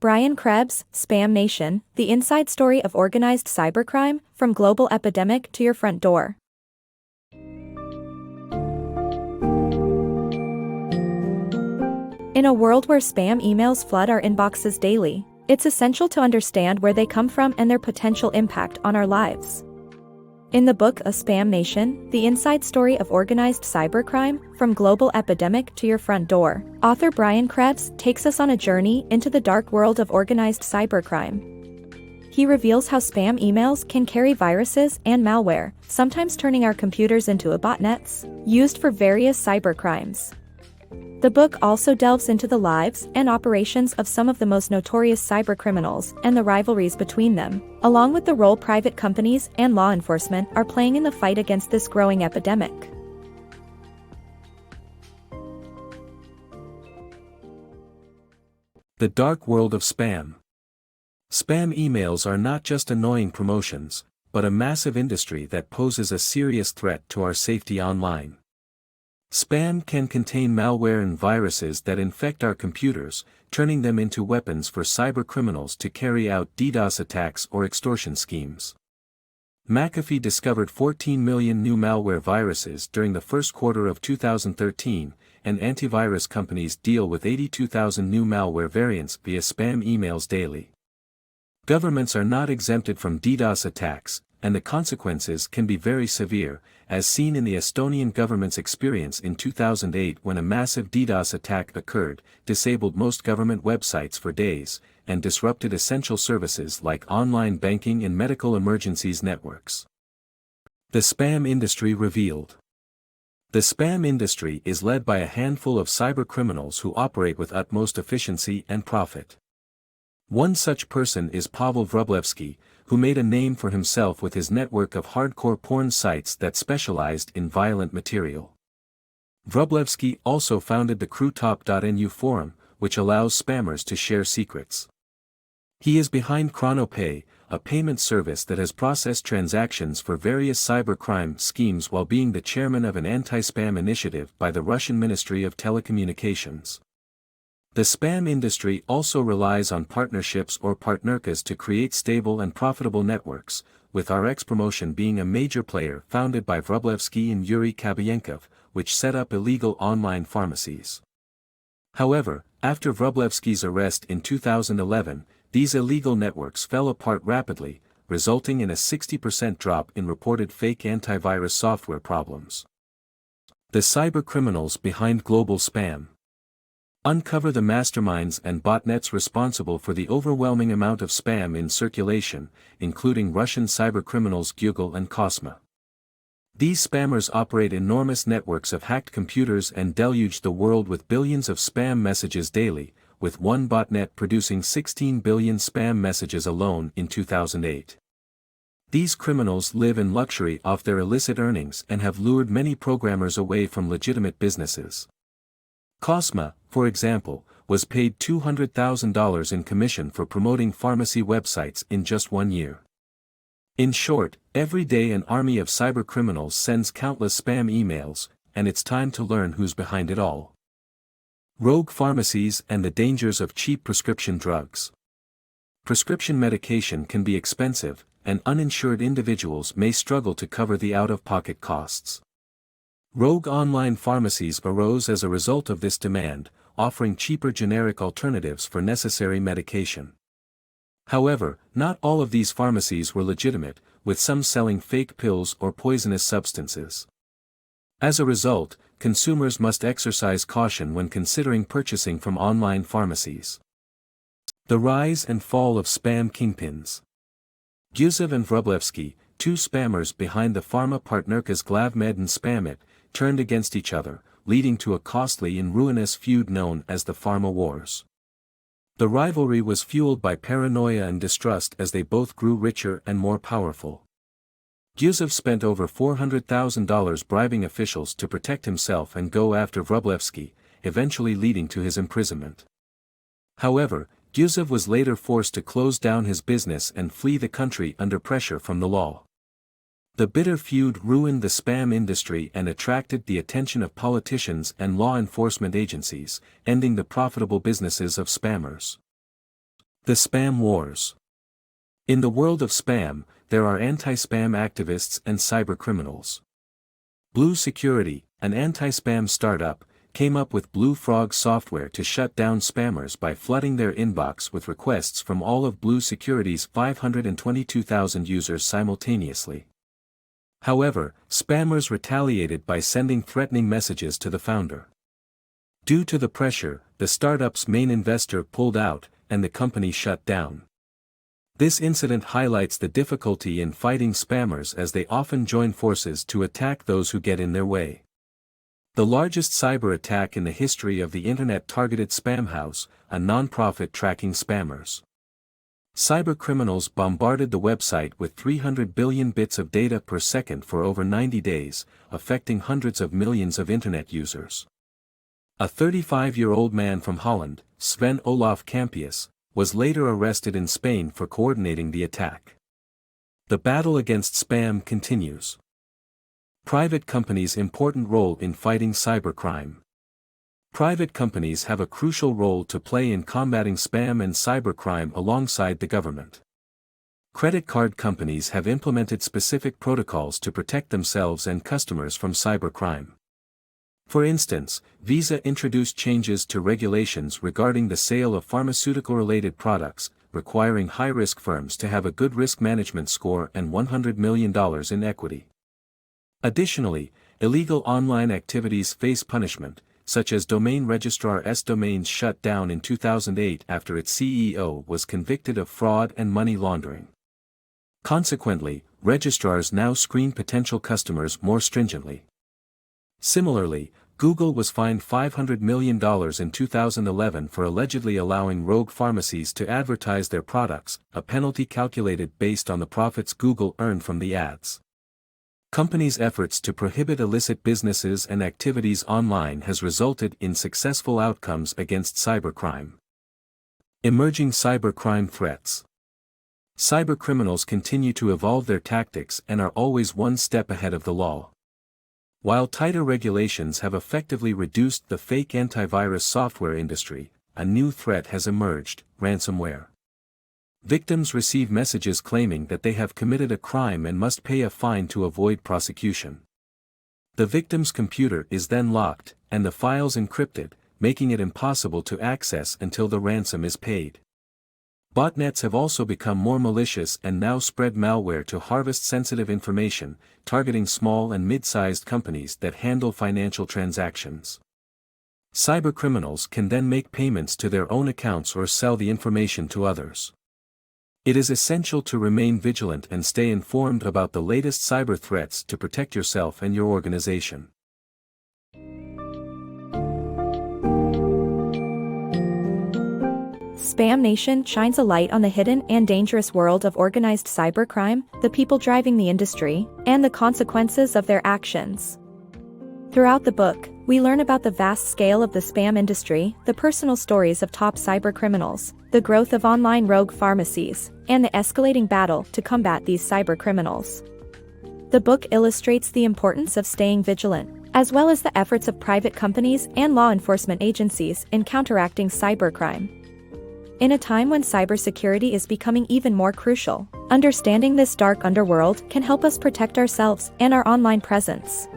Brian Krebs, Spam Nation, the inside story of organized cybercrime, from global epidemic to your front door. In a world where spam emails flood our inboxes daily, it's essential to understand where they come from and their potential impact on our lives. In the book A Spam Nation, the inside story of organized cybercrime, from global epidemic to your front door, author Brian Krebs takes us on a journey into the dark world of organized cybercrime. He reveals how spam emails can carry viruses and malware, sometimes turning our computers into botnets, used for various cybercrimes. The book also delves into the lives and operations of some of the most notorious cybercriminals and the rivalries between them, along with the role private companies and law enforcement are playing in the fight against this growing epidemic. The dark world of spam. Spam emails are not just annoying promotions, but a massive industry that poses a serious threat to our safety online. Spam can contain malware and viruses that infect our computers, turning them into weapons for cybercriminals to carry out DDoS attacks or extortion schemes. McAfee discovered 14 million new malware viruses during the first quarter of 2013, and antivirus companies deal with 82,000 new malware variants via spam emails daily. Governments are not exempted from DDoS attacks, and the consequences can be very severe, as seen in the Estonian government's experience in 2008 when a massive DDoS attack occurred, disabled most government websites for days, and disrupted essential services like online banking and medical emergencies networks. The spam industry revealed. The spam industry is led by a handful of cybercriminals who operate with utmost efficiency and profit. One such person is Pavel Wrublewski, who made a name for himself with his network of hardcore porn sites that specialized in violent material. Wrublewski also founded the crewtop.nu forum, which allows spammers to share secrets. He is behind ChronoPay, a payment service that has processed transactions for various cybercrime schemes while being the chairman of an anti-spam initiative by the Russian Ministry of Telecommunications. The spam industry also relies on partnerships or partnerkas to create stable and profitable networks, with RX Promotion being a major player founded by Wrublewski and Yuri Kabyenkov, which set up illegal online pharmacies. However, after Wrublewski's arrest in 2011, these illegal networks fell apart rapidly, resulting in a 60% drop in reported fake antivirus software problems. The cybercriminals behind global spam. Uncover the masterminds and botnets responsible for the overwhelming amount of spam in circulation, including Russian cybercriminals Google and Cosma. These spammers operate enormous networks of hacked computers and deluge the world with billions of spam messages daily, with one botnet producing 16 billion spam messages alone in 2008. These criminals live in luxury off their illicit earnings and have lured many programmers away from legitimate businesses. Cosma, for example, was paid $200,000 in commission for promoting pharmacy websites in just 1 year. In short, every day an army of cybercriminals sends countless spam emails, and it's time to learn who's behind it all. Rogue pharmacies and the dangers of cheap prescription drugs. Prescription medication can be expensive, and uninsured individuals may struggle to cover the out-of-pocket costs. Rogue online pharmacies arose as a result of this demand, offering cheaper generic alternatives for necessary medication. However, not all of these pharmacies were legitimate, with some selling fake pills or poisonous substances. As a result, consumers must exercise caution when considering purchasing from online pharmacies. The rise and fall of spam kingpins. Gusev and Wrublewski, two spammers behind the pharma partnerkas GlavMed and Spamit, turned against each other, leading to a costly and ruinous feud known as the Pharma Wars. The rivalry was fueled by paranoia and distrust as they both grew richer and more powerful. Gusev spent over $400,000 bribing officials to protect himself and go after Wrublewski, eventually leading to his imprisonment. However, Gusev was later forced to close down his business and flee the country under pressure from the law. The bitter feud ruined the spam industry and attracted the attention of politicians and law enforcement agencies, ending the profitable businesses of spammers. The Spam Wars. In the world of spam, there are anti-spam activists and cybercriminals. Blue Security, an anti-spam startup, came up with Blue Frog software to shut down spammers by flooding their inbox with requests from all of Blue Security's 522,000 users simultaneously. However, spammers retaliated by sending threatening messages to the founder. Due to the pressure, the startup's main investor pulled out, and the company shut down. This incident highlights the difficulty in fighting spammers as they often join forces to attack those who get in their way. The largest cyber attack in the history of the internet targeted Spamhaus, a non-profit tracking spammers. Cybercriminals bombarded the website with 300 billion bits of data per second for over 90 days, affecting hundreds of millions of internet users. A 35-year-old man from Holland, Sven Olaf Campius, was later arrested in Spain for coordinating the attack. The battle against spam continues. Private companies' important role in fighting cybercrime. Private companies have a crucial role to play in combating spam and cybercrime alongside the government. Credit card companies have implemented specific protocols to protect themselves and customers from cybercrime. For instance, Visa introduced changes to regulations regarding the sale of pharmaceutical-related products, requiring high-risk firms to have a good risk management score and $100 million in equity. Additionally, illegal online activities face punishment, such as domain registrar's domains shut down in 2008 after its CEO was convicted of fraud and money laundering. Consequently, registrars now screen potential customers more stringently. Similarly, Google was fined $500 million in 2011 for allegedly allowing rogue pharmacies to advertise their products, a penalty calculated based on the profits Google earned from the ads. Companies' efforts to prohibit illicit businesses and activities online has resulted in successful outcomes against cybercrime. Emerging cybercrime threats. Cybercriminals continue to evolve their tactics and are always one step ahead of the law. While tighter regulations have effectively reduced the fake antivirus software industry, a new threat has emerged: ransomware. Victims receive messages claiming that they have committed a crime and must pay a fine to avoid prosecution. The victim's computer is then locked, and the files encrypted, making it impossible to access until the ransom is paid. Botnets have also become more malicious and now spread malware to harvest sensitive information, targeting small and mid-sized companies that handle financial transactions. Cybercriminals can then make payments to their own accounts or sell the information to others. It is essential to remain vigilant and stay informed about the latest cyber threats to protect yourself and your organization. Spam Nation shines a light on the hidden and dangerous world of organized cybercrime, the people driving the industry, and the consequences of their actions. Throughout the book, we learn about the vast scale of the spam industry, the personal stories of top cybercriminals, the growth of online rogue pharmacies, and the escalating battle to combat these cybercriminals. The book illustrates the importance of staying vigilant, as well as the efforts of private companies and law enforcement agencies in counteracting cybercrime. In a time when cybersecurity is becoming even more crucial, understanding this dark underworld can help us protect ourselves and our online presence.